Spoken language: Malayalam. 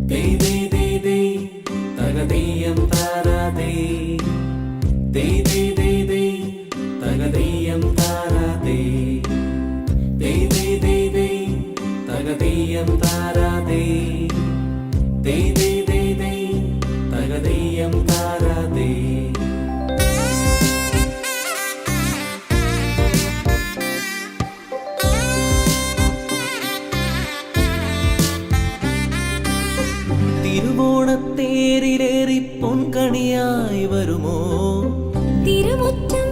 ദേ ദേ ദേ ദേ തകതീയം താരാതേ ദേ ദേ ദേ ദേ തകതീയം താരാതേ ദേ ദേ ദേ ദേ തകതീയം താരാതേ ദേ ദേ ദേ ദേ തകതീയം താരാതേ തിരുവോണത്തേരിലേറി പൊൻകണിയായി വരുമോ തിരുമുറ്റം